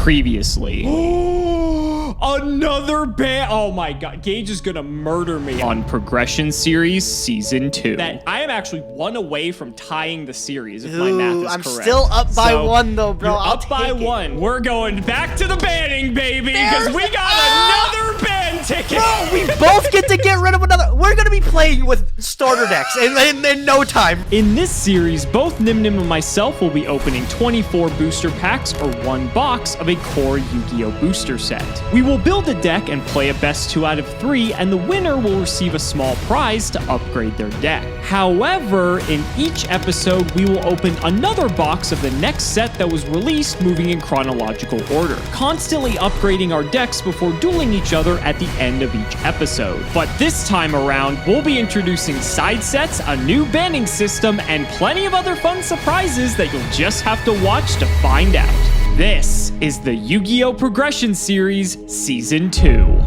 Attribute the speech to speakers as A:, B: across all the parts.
A: previously. Another ban. Oh my god, Gage is gonna murder me on Progression Series Season 2. That I am actually one away from tying the series, if my math is correct.
B: I'm still up by one though, bro.
A: You're up by one. We're going back to the banning, baby, because we got another ban ticket.
B: Bro, we both get to get rid of another. We're gonna be playing with starter decks in no time.
A: In this series, both Nyhmnim and myself will be opening 24 booster packs or one box of a core Yu-Gi-Oh! Booster set. We will build a deck and play a best 2 out of 3, and the winner will receive a small prize to upgrade their deck. However, in each episode, we will open another box of the next set that was released, moving in chronological order, constantly upgrading our decks before dueling each other at the end of each episode. But this time around, we'll be introducing side sets, a new banning system, and plenty of other fun surprises that you'll just have to watch to find out. This is the Yu-Gi-Oh! Progression Series Season 2.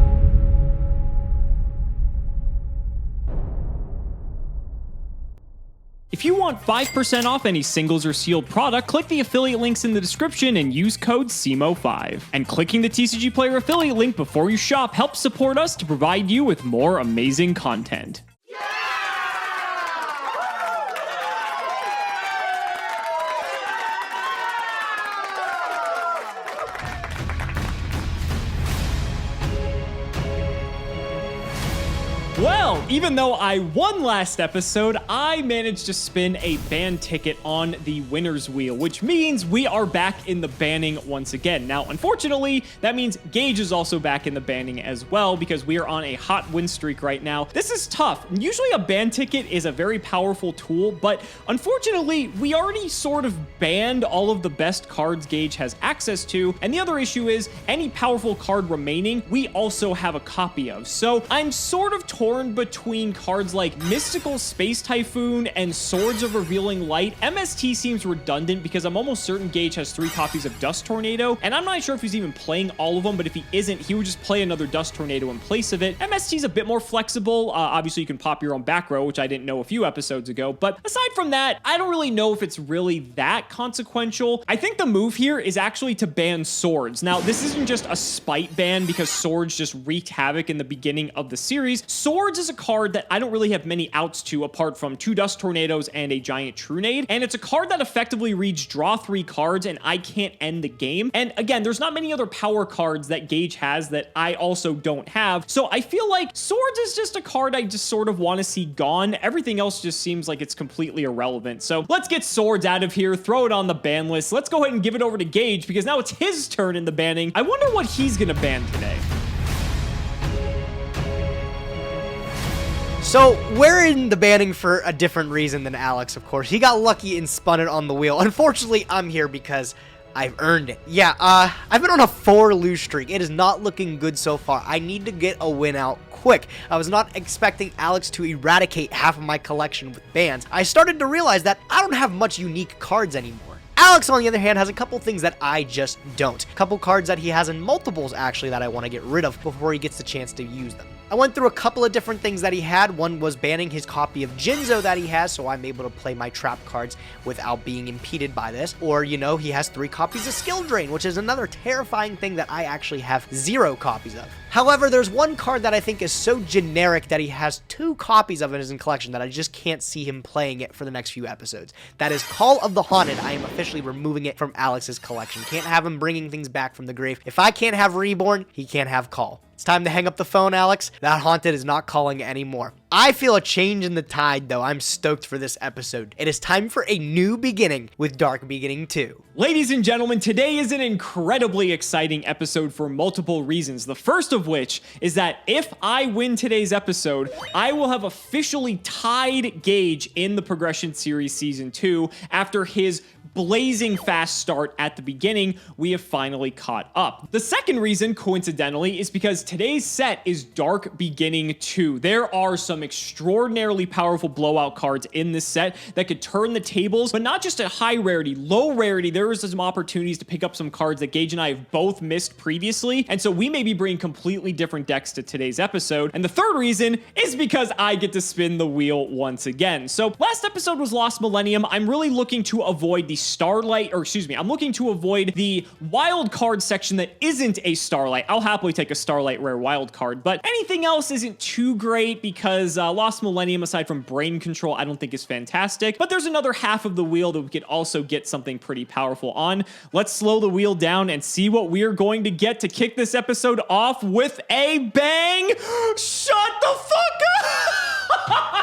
A: If you want 5% off any singles or sealed product, click the affiliate links in the description and use code Cimoooooooo5. And clicking the TCG Player affiliate link before you shop helps support us to provide you with more amazing content. Well, even though I won last episode, I managed to spin a ban ticket on the winner's wheel, which means we are back in the banning once again. Now, unfortunately, that means Gage is also back in the banning as well because we are on a hot win streak right now. This is tough. Usually a ban ticket is a very powerful tool, but unfortunately, we already sort of banned all of the best cards Gage has access to, and the other issue is any powerful card remaining, we also have a copy of. So I'm sort of torn between cards like Mystical Space Typhoon and Swords of Revealing Light. MST seems redundant because I'm almost certain Gage has 3 copies of Dust Tornado, and I'm not sure if he's even playing all of them, but if he isn't, he would just play another Dust Tornado in place of it. MST's a bit more flexible. Obviously, you can pop your own back row, which I didn't know a few episodes ago, but aside from that, I don't really know if it's really that consequential. I think the move here is actually to ban Swords. Now, this isn't just a spite ban because Swords just wreaked havoc in the beginning of the series. Swords is a card that I don't really have many outs to apart from 2 Dust Tornadoes and a Giant Trunade, and it's a card that effectively reads draw 3 cards and I can't end the game. And again, there's not many other power cards that Gage has that I also don't have, so I feel like Swords is just a card I just sort of want to see gone. Everything else just seems like it's completely irrelevant. So let's get Swords out of here, throw it on the ban list. Let's go ahead and give it over to Gage because now it's his turn in the banning. I wonder what he's gonna ban today.
B: So, we're in the banning for a different reason than Alex, of course. He got lucky and spun it on the wheel. Unfortunately, I'm here because I've earned it. Yeah, I've been on a 4 lose streak. It is not looking good so far. I need to get a win out quick. I was not expecting Alex to eradicate half of my collection with bans. I started to realize that I don't have much unique cards anymore. Alex, on the other hand, has a couple things that I just don't. A couple cards that he has in multiples, actually, that I want to get rid of before he gets the chance to use them. I went through a couple of different things that he had. One was banning his copy of Jinzo that he has, so I'm able to play my trap cards without being impeded by this. Or, you know, he has 3 copies of Skill Drain, which is another terrifying thing that I actually have 0 copies of. However, there's one card that I think is so generic that he has 2 copies of in his collection that I just can't see him playing it for the next few episodes. That is Call of the Haunted. I am officially removing it from Alex's collection. Can't have him bringing things back from the grave. If I can't have Reborn, he can't have Call. It's time to hang up the phone, Alex. That Haunted is not calling anymore. I feel a change in the tide, though. I'm stoked for this episode. It is time for a new beginning with Dark Beginning 2.
A: Ladies and gentlemen, today is an incredibly exciting episode for multiple reasons. The first of which is that if I win today's episode, I will have officially tied Gage in the Progression Series Season 2 after his blazing fast start at the beginning. We have finally caught up. The second reason, coincidentally, is because today's set is Dark Beginning 2. There are some extraordinarily powerful blowout cards in this set that could turn the tables, but not just at high rarity, low rarity. There is some opportunities to pick up some cards that Gage and I have both missed previously, and so we may be bringing completely different decks to today's episode. And the third reason is because I get to spin the wheel once again. So last episode was Lost Millennium. I'm really looking to avoid the starlight, or excuse me, I'm looking to avoid the wild card section that isn't a starlight. I'll happily take a starlight rare wild card, but anything else isn't too great because Lost Millennium, aside from brain control, I don't think is fantastic. But there's another half of the wheel that we could also get something pretty powerful on. Let's slow the wheel down and see what we're going to get to kick this episode off with a bang. Shut the fuck up!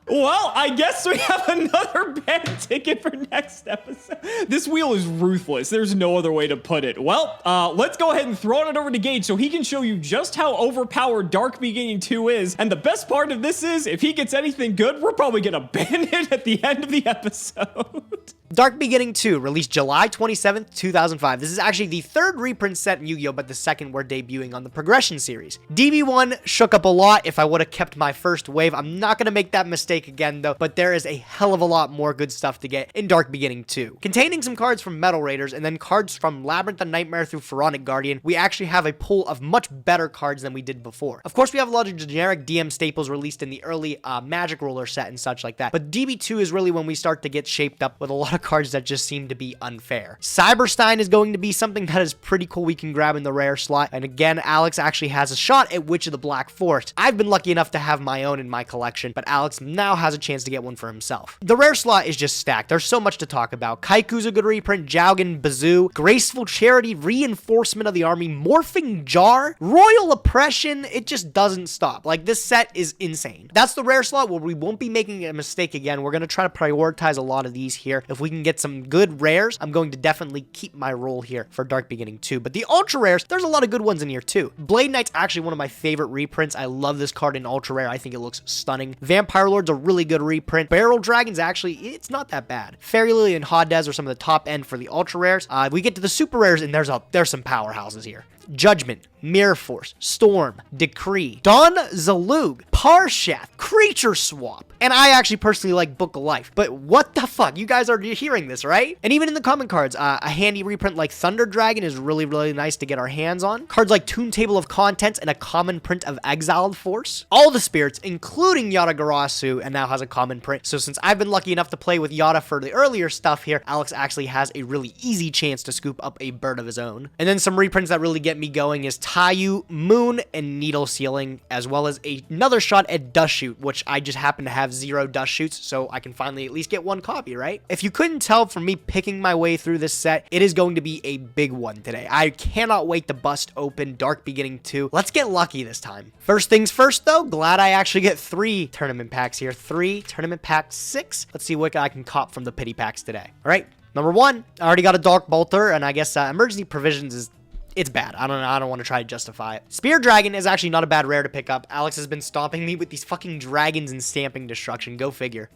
A: Well, I guess we have another bad ticket for next episode. This wheel is ruthless. There's no other way to put it. Well, let's go ahead and throw it over to Gage so he can show you just how overpowered Dark Beginning 2 is. And the best part of this is, if he gets anything good, we're probably gonna ban it at the end of the episode.
B: Dark Beginning 2, released July 27th, 2005. This is actually the third reprint set in Yu-Gi-Oh!, but the second we're debuting on the Progression series. DB1 shook up a lot if I would have kept my first wave. I'm not going to make that mistake again, though, but there is a hell of a lot more good stuff to get in Dark Beginning 2. Containing some cards from Metal Raiders and then cards from Labyrinth of Nightmare through Pharaonic Guardian, we actually have a pool of much better cards than we did before. Of course, we have a lot of generic DM staples released in the early Magic Roller set and such like that, but DB2 is really when we start to get shaped up with a lot of cards that just seem to be unfair. Cyberstein is going to be something that is pretty cool we can grab in the rare slot, and again, Alex actually has a shot at Witch of the Black Forest. I've been lucky enough to have my own in my collection, but Alex now has a chance to get one for himself. The rare slot is just stacked. There's so much to talk about. Kaiku's a good reprint, Jaugen, Bazoo, Graceful Charity, Reinforcement of the Army, Morphing Jar, Royal Oppression. It just doesn't stop. Like, this set is insane. That's the rare slot where we won't be making a mistake again. We're going to try to prioritize a lot of these here. If we can get some good rares, I'm going to definitely keep my role here for Dark Beginning 2. But the ultra rares, there's a lot of good ones in here too. Blade Knight's actually one of my favorite reprints. I love this card in ultra rare. I think it looks stunning. Vampire Lord's a really good reprint. Barrel Dragon's actually, it's not that bad. Fairy Lily and Hadez are some of the top end for the ultra rares. We get to the super rares and there's some powerhouses here. Judgment, Mirror Force, Storm, Decree, Dawn Zalug, Parshath, Creature Swap, and I actually personally like Book of Life, but what the fuck? You guys are hearing this, right? And even in the common cards, a handy reprint like Thunder Dragon is really, really nice to get our hands on. Cards like Toon Table of Contents and a common print of Exiled Force. All the spirits, including Yata Garasu, and now has a common print. So since I've been lucky enough to play with Yata for the earlier stuff here, Alex actually has a really easy chance to scoop up a bird of his own. And then some reprints that really get me going is Taiyu, Moon, and Needle Sealing, as well as another shot at Dust Shoot, which I just happen to have 0 Dust Shoots, so I can finally at least get one copy, right? If you couldn't tell from me picking my way through this set, it is going to be a big one today. I cannot wait to bust open Dark Beginning 2. Let's get lucky this time. First things first, though, glad I actually get 3 tournament packs here. 3 tournament pack 6. Let's see what I can cop from the pity packs today. All right, number 1, I already got a Dark Bolter, and I guess Emergency Provisions is... it's bad. I don't want to try to justify it. Spear Dragon is actually not a bad rare to pick up. Alex has been stomping me with these fucking dragons and stamping destruction. Go figure.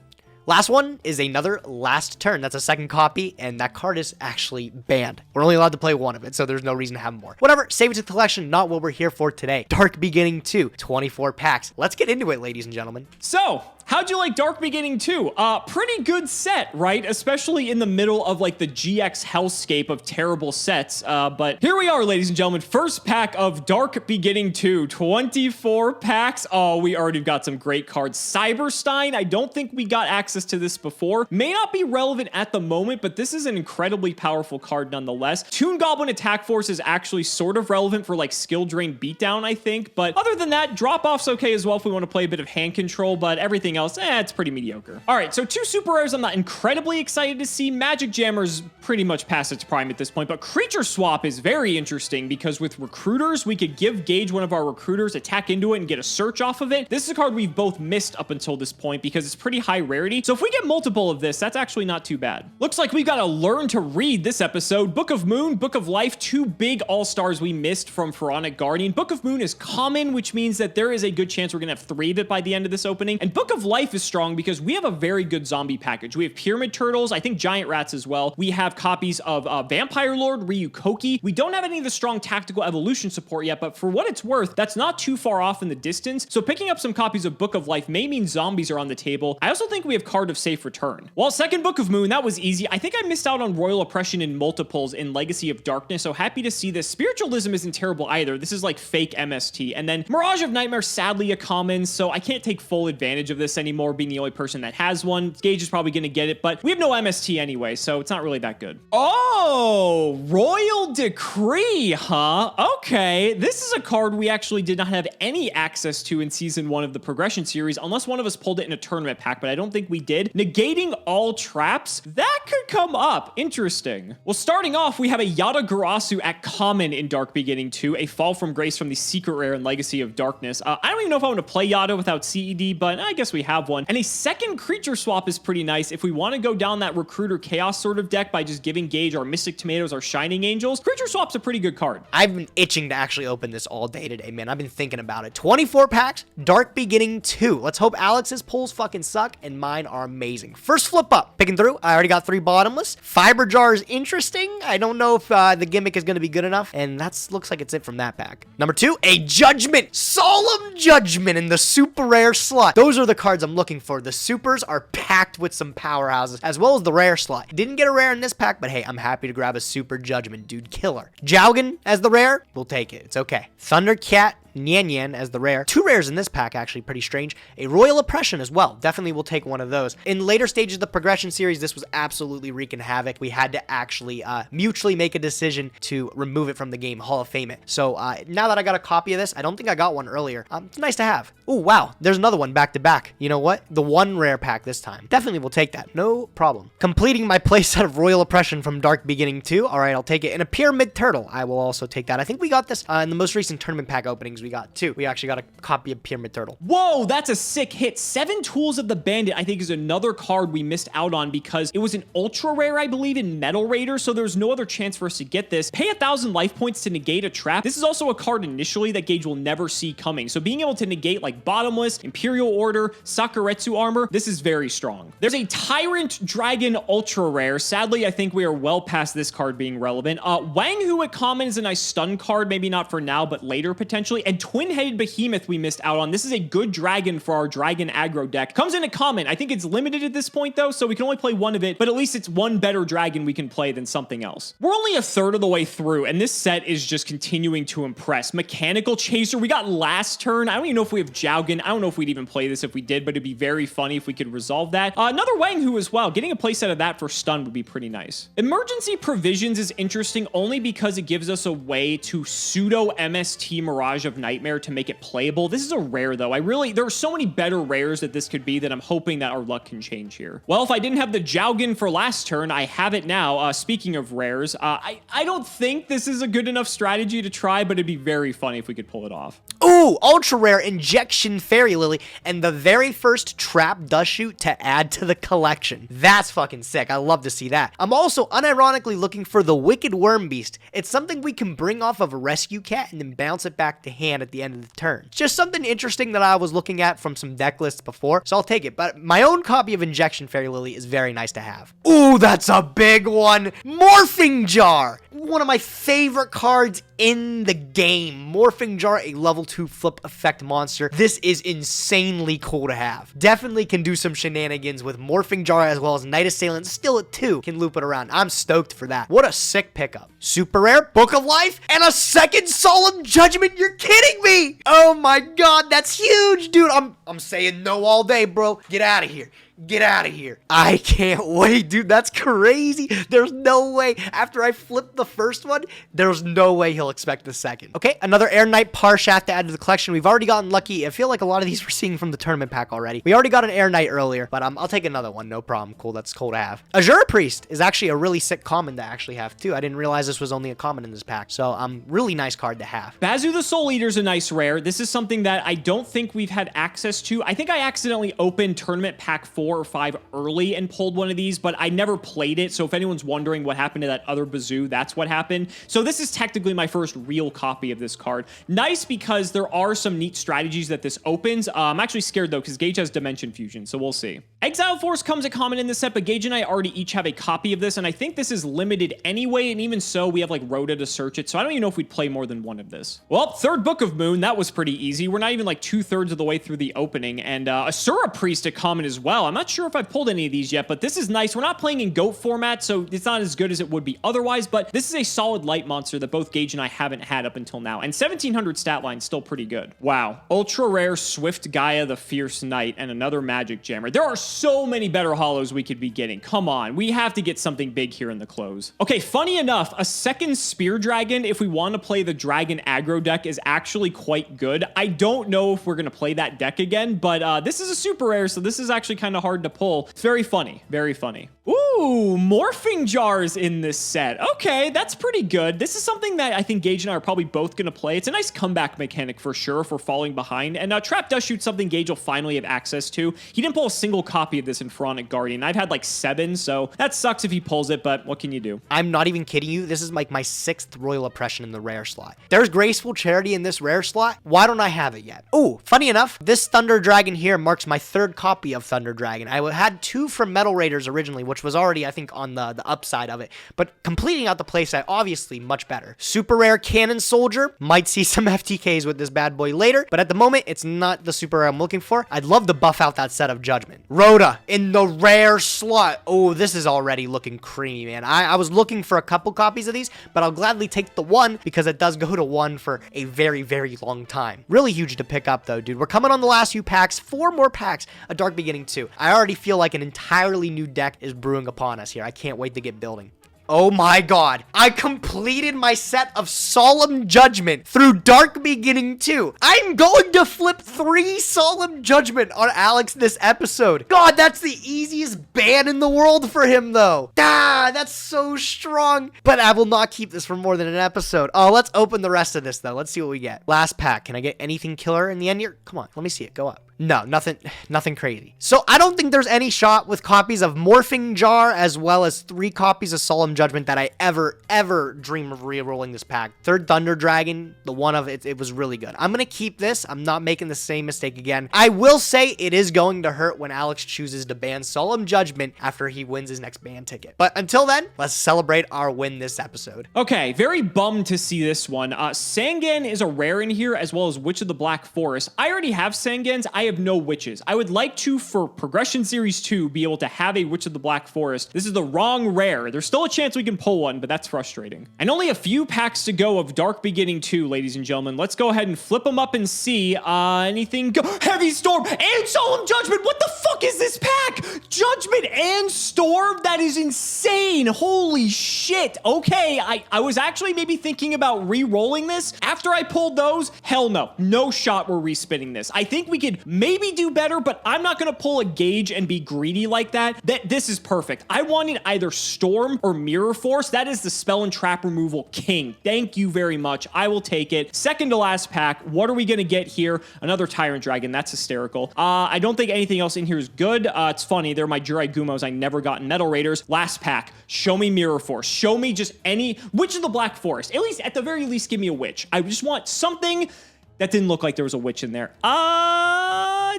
B: Last one is another Last Turn. That's a second copy, and that card is actually banned. We're only allowed to play one of it, so there's no reason to have more. Whatever, save it to the collection, not what we're here for today. Dark Beginning 2, 24 packs. Let's get into it, ladies and gentlemen.
A: So, how'd you like Dark Beginning 2? Pretty good set, right? Especially in the middle of like the GX hellscape of terrible sets. But here we are, ladies and gentlemen. First pack of Dark Beginning 2, 24 packs. Oh, we already got some great cards. Cyberstein, I don't think we got access to this before. May not be relevant at the moment, but this is an incredibly powerful card nonetheless. Toon Goblin Attack Force is actually sort of relevant for like skill drain beatdown, I think. But other than that, drop off's okay as well if we want to play a bit of hand control, but everything else, it's pretty mediocre. All right, so 2 super rares I'm not incredibly excited to see. Magic Jammer's pretty much past its prime at this point, but Creature Swap is very interesting because with Recruiters, we could give Gage one of our Recruiters, attack into it, and get a search off of it. This is a card we've both missed up until this point because it's pretty high rarity. So if we get multiple of this, that's actually not too bad. Looks like we've got to learn to read this episode. Book of Moon, Book of Life, 2 big all-stars we missed from Pharaonic Guardian. Book of Moon is common, which means that there is a good chance we're gonna have 3 of it by the end of this opening. And Book of Life is strong because we have a very good zombie package. We have Pyramid Turtles, I think Giant Rats as well. We have copies of Vampire Lord, Ryukoki. We don't have any of the strong tactical evolution support yet, but for what it's worth, that's not too far off in the distance. So picking up some copies of Book of Life may mean zombies are on the table. I also think we have Card of Safe Return. While second Book of Moon, that was easy. I think I missed out on Royal Oppression in multiples in Legacy of Darkness, so happy to see this. Spiritualism isn't terrible either. This is like fake MST. And then Mirage of Nightmare, sadly a common, so I can't take full advantage of this anymore, being the only person that has one. Gage is probably going to get it, but we have no MST anyway, so it's not really that good. Oh, Royal Decree, huh? Okay, this is a card we actually did not have any access to in Season 1 of the Progression series, unless one of us pulled it in a tournament pack, but I don't think we did. Negating all traps, that could come up. Interesting. Well, starting off, we have a Yata Garasu at common in Dark Beginning 2, a Fall from Grace from the secret rare in Legacy of Darkness. I don't even know if I want to play Yata without CED, but I guess we have one. And a second creature swap is pretty nice. If we want to go down that Recruiter Chaos sort of deck by just giving Gage our Mystic Tomatoes, our Shining Angels, creature swap's a pretty good card.
B: I've been itching to actually open this all day today, man. I've been thinking about it. 24 packs, Dark Beginning 2. Let's hope Alex's pulls fucking suck and mine are amazing. First flip up. Picking through. I already got 3 bottomless. Fiber Jar is interesting. I don't know if the gimmick is going to be good enough. And that looks like it's it from that pack. Number 2, a Judgment. Solemn Judgment in the super rare slot. Those are the cards I'm looking for. The supers are packed with some powerhouses, as well as the rare slot. Didn't get a rare in this pack, but hey, I'm happy to grab a super Judgment, dude. Killer. Jowgen as the rare. We'll take it. It's okay. Thundercat. Nyhmnim as the rare. 2 rares in this pack, actually pretty strange. A Royal Oppression as well. Definitely will take one of those. In later stages of the Progression series, this was absolutely wreaking havoc. We had to actually mutually make a decision to remove it from the game, Hall of Fame it. So now that I got a copy of this, I don't think I got one earlier. It's nice to have. Oh, wow. There's another one back to back. You know what? The 1 rare pack this time. Definitely will take that. No problem. Completing my playset of Royal Oppression from Dark Beginning 2. All right, I'll take it. And a Pyramid Turtle. I will also take that. I think we got this in the most recent tournament pack openings. We got 2. We actually got a copy of Pyramid Turtle.
A: Whoa, that's a sick hit. 7 Tools of the Bandit, I think, is another card we missed out on because it was an ultra rare, I believe, in Metal Raider, so there's no other chance for us to get this. Pay 1,000 life points to negate a trap. This is also a card initially that Gage will never see coming, so being able to negate like Bottomless, Imperial Order, Sakuretsu Armor, this is very strong. There's a Tyrant Dragon ultra rare. Sadly, I think we are well past this card being relevant. Wang Hu at common is a nice stun card, maybe not for now, but later potentially. And Twin-Headed Behemoth we missed out on. This is a good dragon for our dragon aggro deck. Comes in a common. I think it's limited at this point though, so we can only play one of it, but at least it's one better dragon we can play than something else. We're only a third of the way through, and this set is just continuing to impress. Mechanical Chaser, we got last turn. I don't even know if we have Jowgen. I don't know if we'd even play this if we did, but it'd be very funny if we could resolve that. Another Wang Hu as well. Getting a playset of that for stun would be pretty nice. Emergency Provisions is interesting only because it gives us a way to pseudo MST Mirage of Nightmare to make it playable. This is a rare though. There are so many better rares that this could be that I'm hoping that our luck can change here. Well, if I didn't have the Jowgen for last turn, I have it now. Speaking of rares, I don't think this is a good enough strategy to try, but it'd be very funny if we could pull it off.
B: Ooh, ultra rare Injection Fairy Lily and the very first Trap Dust Shoot to add to the collection. That's fucking sick. I love to see that. I'm also unironically looking for the Wicked Worm Beast. It's something we can bring off of a Rescue Cat and then bounce it back to hand at the end of the turn. It's just something interesting that I was looking at from some deck lists before, so I'll take it. But my own copy of Injection Fairy Lily is very nice to have. Ooh, that's a big one. Morphing Jar. One of my favorite cards in the game. Morphing Jar, a level 2 flip effect monster. This is insanely cool to have. Definitely can do some shenanigans with Morphing Jar as well as Night Assailant. Still at 2, can loop it around. I'm stoked for that. What a sick pickup. Super rare, Book of Life, and a second Solemn Judgment. You're kidding me. Oh my god, that's huge, dude. I'm saying no all day, bro. Get out of here. Get out of here. I can't wait, dude. That's crazy. There's no way. After I flip the first one, there's no way he'll expect the second. Okay, another Air Knight Parshaft to add to the collection. We've already gotten lucky. I feel like a lot of these we're seeing from the tournament pack already. We already got an Air Knight earlier, but I'll take another one. No problem. Cool. That's cool to have. Azure Priest is actually a really sick common to actually have, too. I didn't realize this was only a common in this pack, so really nice card to have.
A: Bazu the Soul Eater is a nice rare. This is something that I don't think we've had access to. I think I accidentally opened Tournament Pack 4 4 or 5 early and pulled one of these, but I never played it. So if anyone's wondering what happened to that other bazoo, that's what happened. So this is technically my first real copy of this card. Nice because there are some neat strategies that this opens. I'm actually scared though because Gage has Dimension Fusion, so we'll see. Exile Force comes a common in this set, but Gage and I already each have a copy of this, and I think this is limited anyway, and even so, we have like Rhoda to search it, so I don't even know if we'd play more than one of this. Well, third Book of Moon, that was pretty easy. We're not even like 2/3 of the way through the opening, and Asura Priest a common as well. I'm not sure if I've pulled any of these yet, but this is nice. We're not playing in GOAT format, so it's not as good as it would be otherwise, but this is a solid light monster that both Gage and I haven't had up until now, and 1700 stat line still pretty good. Wow. Ultra rare Swift Gaia the Fierce Knight and another Magic Jammer. There are so many better holos we could be getting. Come on, we have to get something big here in the close. Okay, funny enough, a second Spear Dragon, if we want to play the Dragon aggro deck, is actually quite good. I don't know if we're going to play that deck again, but this is a super rare, so this is actually kind of hard to pull. It's very funny, very funny. Ooh, Morphing Jars in this set. Okay, that's pretty good. This is something that I think Gage and I are probably both going to play. It's a nice comeback mechanic for sure if we're falling behind, and Trap does shoot something Gage will finally have access to. He didn't pull a single copy of this in Pharaonic Guardian. I've had like 7, so that sucks if he pulls it, but what can you do?
B: I'm not even kidding you. This is like my 6th Royal Oppression in the rare slot. There's Graceful Charity in this rare slot. Why don't I have it yet? Oh, funny enough, this Thunder Dragon here marks my 3rd copy of Thunder Dragon. I had 2 from Metal Raiders originally, which was already, I think, on the upside of it, but completing out the playset, obviously much better. Super rare Cannon Soldier. Might see some FTKs with this bad boy later, but at the moment, it's not the super rare I'm looking for. I'd love to buff out that set of Judgment. Rhoda in the rare slot. Oh, this is already looking creamy, man. I was looking for a couple copies of these, but I'll gladly take the 1 because it does go to 1 for a very, very long time. Really huge to pick up though, dude. We're coming on the last few packs. 4 more packs. A Dark Beginning 2. I already feel like an entirely new deck is brewing upon us here. I can't wait to get building. Oh my god. I completed my set of Solemn Judgment through Dark Beginning 2. I'm going to flip 3 Solemn Judgment on Alex this episode. God, that's the easiest ban in the world for him, though. Ah, that's so strong. But I will not keep this for more than an episode. Oh, let's open the rest of this, though. Let's see what we get. Last pack. Can I get anything killer in the end here? Come on, let me see it. Go up. No, nothing crazy. So I don't think there's any shot with copies of Morphing Jar as well as 3 copies of Solemn Judgment that I ever dream of re-rolling this pack. 3rd Thunder Dragon, the one of it was really good. I'm going to keep this. I'm not making the same mistake again. I will say it is going to hurt when Alex chooses to ban Solemn Judgment after he wins his next ban ticket. But until then, let's celebrate our win this episode.
A: Okay, very bummed to see this one. Sangan is a rare in here as well as Witch of the Black Forest. I already have Sangans. I have no witches. I would like to, for Progression Series 2, be able to have a Witch of the Black Forest. This is the wrong rare. There's still a chance we can pull one, but that's frustrating. And only a few packs to go of Dark Beginning 2, ladies and gentlemen. Let's go ahead and flip them up and see anything go. Heavy Storm and Solemn Judgment. What the fuck is this pack? Judgment and Storm? That is insane. Holy shit. Okay, I was actually maybe thinking about re-rolling this. After I pulled those, hell no. No shot we're respinning this. I think we could maybe do better, but I'm not going to pull a Gage and be greedy like that. This is perfect. I wanted either Storm or Mirror Force. That is the spell and trap removal king. Thank you very much. I will take it. Second to last pack. What are we going to get here? Another Tyrant Dragon. That's hysterical. I don't think anything else in here is good. It's funny. They're my Jirai Gumos I never got in Metal Raiders. Last pack. Show me Mirror Force. Show me just any Witch of the Black Forest. At the very least, give me a witch. I just want something that didn't look like there was a witch in there.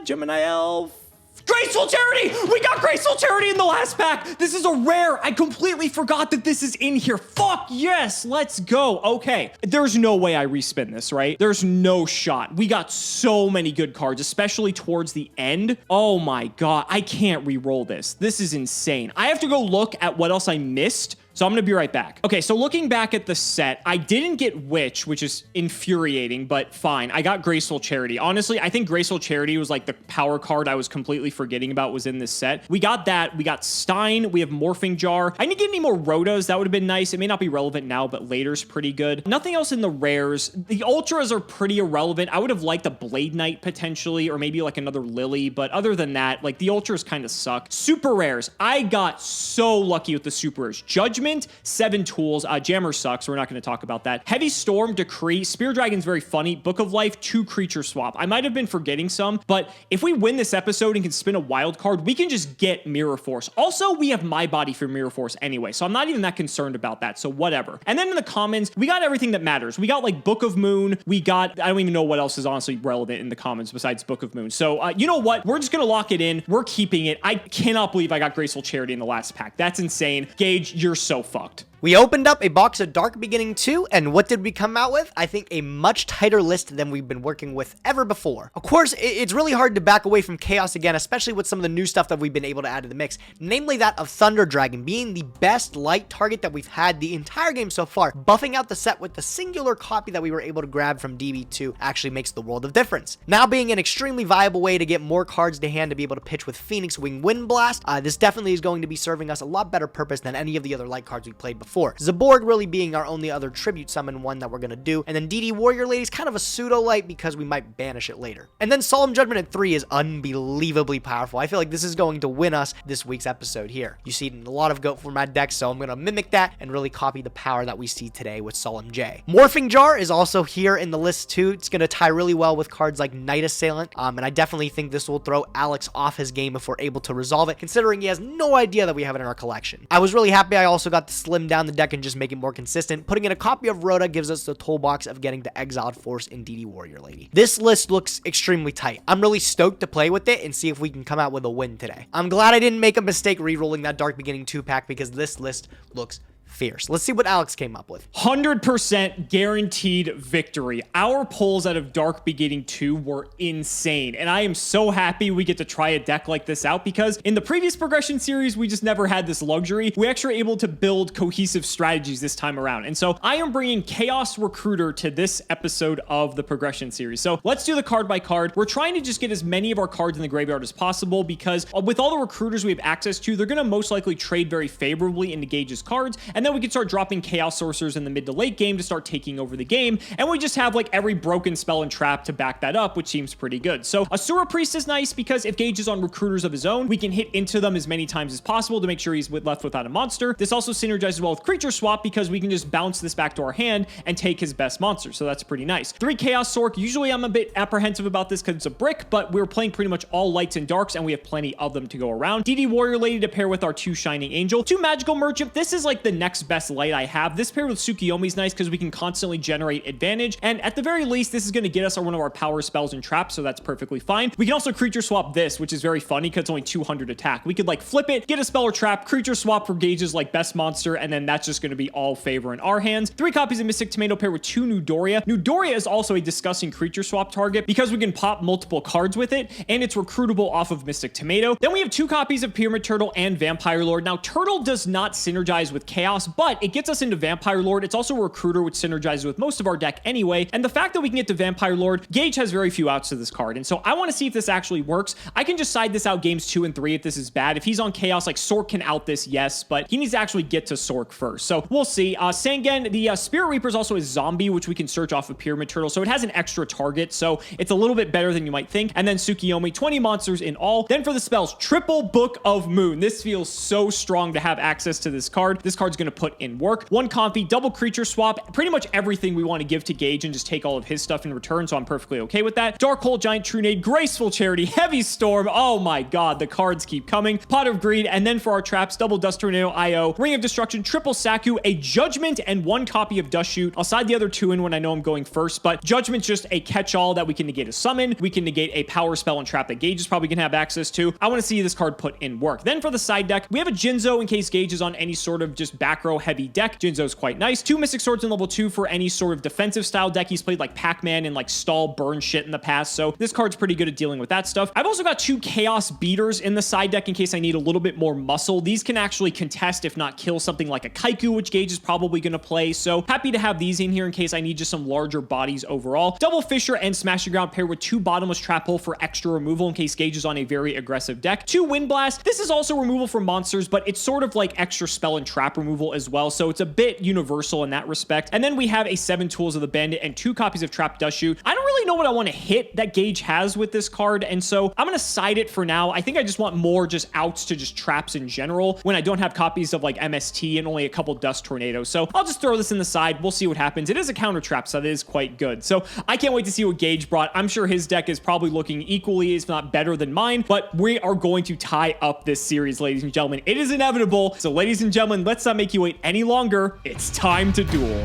A: Gemini Elf. Graceful Charity! We got Graceful Charity in the last pack! This is a rare! I completely forgot that this is in here. Fuck yes! Let's go. Okay. There's no way I respin this, right? There's no shot. We got so many good cards, especially towards the end. Oh my god. I can't re-roll this. This is insane. I have to go look at what else I missed. So I'm going to be right back. Okay, so looking back at the set, I didn't get Witch, which is infuriating, but fine. I got Graceful Charity. Honestly, I think Graceful Charity was like the power card I was completely forgetting about was in this set. We got that. We got Stein. We have Morphing Jar. I didn't get any more Rhodas. That would have been nice. It may not be relevant now, but later's pretty good. Nothing else in the rares. The Ultras are pretty irrelevant. I would have liked a Blade Knight potentially, or maybe like another Lily, but other than that, like the Ultras kind of suck. Super rares. I got so lucky with the super rares. Judgment Judgment, 7 tools. Jammer sucks. We're not going to talk about that. Heavy Storm, Decree, Spear Dragon's very funny. Book of Life, 2 creature swap. I might have been forgetting some, but if we win this episode and can spin a wild card, we can just get Mirror Force. Also, we have My Body for Mirror Force anyway, so I'm not even that concerned about that, so whatever. And then in the commons, we got everything that matters. We got like Book of Moon. We got, I don't even know what else is honestly relevant in the commons besides Book of Moon. So you know what? We're just going to lock it in. We're keeping it. I cannot believe I got Graceful Charity in the last pack. That's insane. Gage, you're so fucked.
B: We opened up a box of Dark Beginning 2, and what did we come out with? I think a much tighter list than we've been working with ever before. Of course, it's really hard to back away from Chaos again, especially with some of the new stuff that we've been able to add to the mix, namely that of Thunder Dragon being the best light target that we've had the entire game so far. Buffing out the set with the singular copy that we were able to grab from DB2 actually makes the world of difference. Now being an extremely viable way to get more cards to hand to be able to pitch with Phoenix Wing Wind Blast, this definitely is going to be serving us a lot better purpose than any of the other light cards we played before. Zaborg really being our only other tribute summon one that we're gonna do, and then DD Warrior Lady is kind of a pseudo light because we might banish it later. And then Solemn Judgment at 3 is unbelievably powerful. I feel like this is going to win us this week's episode here. You see it in a lot of GOAT format decks, so I'm gonna mimic that and really copy the power that we see today with Solemn J. Morphing Jar is also here in the list too. It's gonna tie really well with cards like Night Assailant, and I definitely think this will throw Alex off his game if we're able to resolve it, considering he has no idea that we have it in our collection. I was really happy I also got to slim down the deck and just make it more consistent. Putting in a copy of Rhoda gives us the toolbox of getting to Exiled Force in DD Warrior Lady. This list looks extremely tight. I'm really stoked to play with it and see if we can come out with a win today. I'm glad I didn't make a mistake re-rolling that Dark Beginning 2-pack because this list looks fierce. Let's see what Alex came up with.
A: 100% guaranteed victory. Our pulls out of Dark Beginning 2 were insane, and I am so happy we get to try a deck like this out because in the previous progression series, we just never had this luxury. We actually were able to build cohesive strategies this time around, and so I am bringing Chaos Recruiter to this episode of the progression series. So let's do the card by card. We're trying to just get as many of our cards in the graveyard as possible because with all the recruiters we have access to, they're going to most likely trade very favorably into Gage's cards, and then we can start dropping Chaos Sorcerers in the mid to late game to start taking over the game, and we just have like every broken spell and trap to back that up, which seems pretty good. So Asura Priest is nice because if Gage is on recruiters of his own, we can hit into them as many times as possible to make sure he's left without a monster. This also synergizes well with Creature Swap because we can just bounce this back to our hand and take his best monster, so that's pretty nice. 3 Chaos Sork. Usually I'm a bit apprehensive about this because it's a brick, but we're playing pretty much all lights and darks, and we have plenty of them to go around. DD Warrior Lady to pair with our 2 Shining Angel. 2 Magical Merchant. This is like the next best light I have. This paired with Tsukiyomi is nice because we can constantly generate advantage, and at the very least, this is going to get us one of our power spells and traps, so that's perfectly fine. We can also creature swap this, which is very funny because it's only 200 attack. We could like flip it, get a spell or trap, creature swap for Gage's like best monster, and then that's just going to be all favor in our hands. 3 copies of Mystic Tomato pair with 2 Nudoria. Nudoria is also a disgusting creature swap target because we can pop multiple cards with it, and it's recruitable off of Mystic Tomato. Then we have 2 copies of Pyramid Turtle and Vampire Lord. Now, Turtle does not synergize with Chaos, but it gets us into Vampire Lord. It's also a recruiter, which synergizes with most of our deck anyway, and the fact that we can get to Vampire Lord, Gage has very few outs to this card, and so I want to see if this actually works. I can just side this out games 2 and 3 if this is bad. If he's on Chaos, like Sork can out this, yes, but he needs to actually get to Sork first, so we'll see. Sangen, the Spirit Reaper is also a zombie, which we can search off of Pyramid Turtle, so it has an extra target, so it's a little bit better than you might think. And then Tsukiyomi, 20 monsters in all. Then for the spells, triple Book of Moon. This feels so strong to have access to this card. This card's going to put in work. 1 Comfy, double creature swap, pretty much everything we want to give to Gage and just take all of his stuff in return, so I'm perfectly okay with that. Dark Hole, Giant Trunade, Graceful Charity, Heavy Storm. Oh my god, the cards keep coming. Pot of Greed, and then for our traps, double Dust Tornado IO, Ring of Destruction, triple Saku, a Judgment, and 1 copy of Dust Shoot. I'll side the other 2 in when I know I'm going first, but Judgment's just a catch-all that we can negate a summon, we can negate a power spell and trap that Gage is probably gonna have access to. I want to see this card put in work. Then for the side deck, we have a Jinzo in case Gage is on any sort of just back row heavy deck. Jinzo's quite nice. 2 Mystic Swords in level 2 for any sort of defensive style deck. He's played like Pac-Man and like stall burn shit in the past, so this card's pretty good at dealing with that stuff. I've also got 2 Chaos Beaters in the side deck in case I need a little bit more muscle. These can actually contest, if not kill, something like a Kaiku, which Gage is probably going to play, so happy to have these in here in case I need just some larger bodies overall. Double Fisher and Smashing Ground paired with 2 Bottomless Trap Hole for extra removal in case Gage is on a very aggressive deck. 2 Wind Blast. This is also removal from monsters, but it's sort of like extra spell and trap removal as well, so it's a bit universal in that respect. And then we have a 7 Tools of the Bandit and 2 copies of Trap Dust Shoot. I don't really know what I want to hit that Gage has with this card, and so I'm going to side it for now. I think I just want more just outs to just traps in general when I don't have copies of like MST and only a couple Dust Tornadoes. So I'll just throw this in the side. We'll see what happens. It is a counter trap, so that is quite good. So I can't wait to see what Gage brought. I'm sure his deck is probably looking equally, if not better than mine, but we are going to tie up this series, ladies and gentlemen. It is inevitable. So ladies and gentlemen, let's not make you wait any longer. It's time to duel.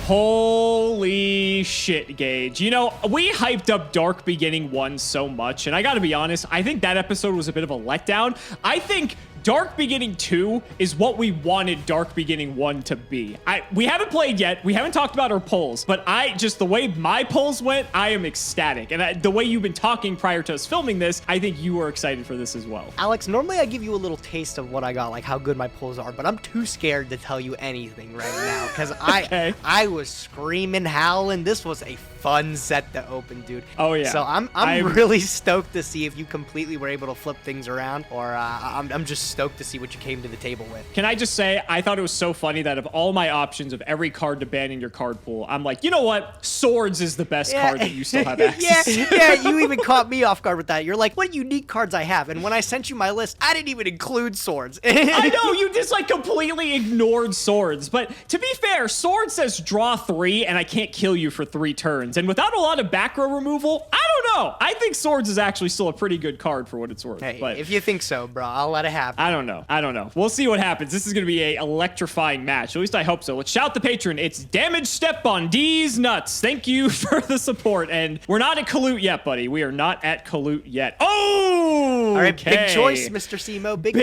A: Holy shit, Gage. You know, we hyped up Dark Beginning 1 so much, and I gotta be honest, I think that episode was a bit of a letdown. I think Dark Beginning 2 is what we wanted Dark Beginning 1 to be. We haven't played yet. We haven't talked about our polls, but just the way my polls went, I am ecstatic. And the way you've been talking prior to us filming this, I think you were excited for this as well.
B: Alex, normally I give you a little taste of what I got, like how good my polls are, but I'm too scared to tell you anything right now because I was screaming, howling. This was a fun set to open, dude.
A: Oh yeah.
B: So I'm really stoked to see if you completely were able to flip things around, or I'm just stoked to see what you came to the table with.
A: Can I just say, I thought it was so funny that of all my options of every card to ban in your card pool, I'm like, you know what? Swords is the best card that you still have access to.
B: Yeah, you even caught me off guard with that. You're like, what unique cards I have? And when I sent you my list, I didn't even include swords.
A: I know, you just like completely ignored swords. But to be fair, sword says draw 3 and I can't kill you for 3 turns. And without a lot of back row removal, I don't know. I think swords is actually still a pretty good card for what it's worth.
B: Hey,
A: but
B: if you think so, bro, I'll let it happen.
A: I don't know. We'll see what happens. This is going to be a electrifying match. At least I hope so. Let's shout the patron. It's Damage Step on D's nuts. Thank you for the support. And we're not at Kalut yet, buddy. We are not at Kalut yet. Oh!
B: All right,
A: okay.
B: big choice, Mr. Cimo. Big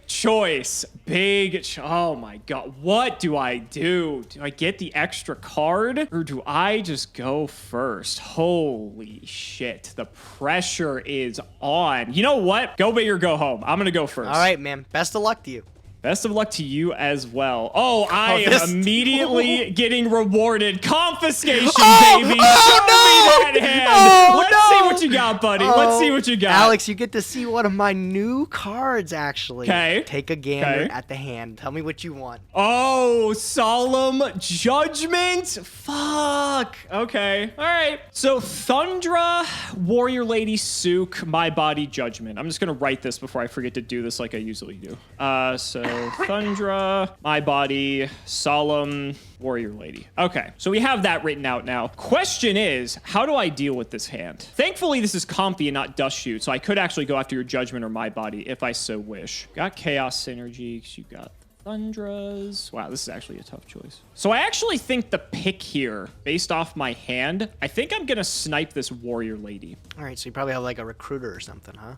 B: choice.
A: Oh my God. What do I do? Do I get the extra card or do I just go first? Holy shit. The pressure is on. You know what? Go big or go home. I'm going to go first.
B: All right, man. Best of luck to you.
A: Best of luck to you as well. Oh, I am immediately getting rewarded. Confiscation, baby. Show me that hand. Let's see what you got, buddy. Let's see what you got.
B: Alex, you get to see one of my new cards, actually.
A: Okay.
B: Take a gander at the hand. Tell me what you want.
A: Oh, Solemn Judgment. Fuck. Okay. All right. So, Thundra, Warrior Lady, Sook, My Body, Judgment. I'm just going to write this before I forget to do this like I usually do. So Thundra, My Body, Solemn, Warrior Lady. Okay, so we have that written out now. Question is, how do I deal with this hand? Thankfully, this is Comfy and not Dust Shoot, so I could actually go after your Judgment or My Body if I so wish. Got Chaos Synergy, because you got Thundras. Wow, this is actually a tough choice. So I actually think the pick here, based off my hand, I think I'm going to snipe this Warrior Lady.
B: All right, so you probably have like a Recruiter or something, huh?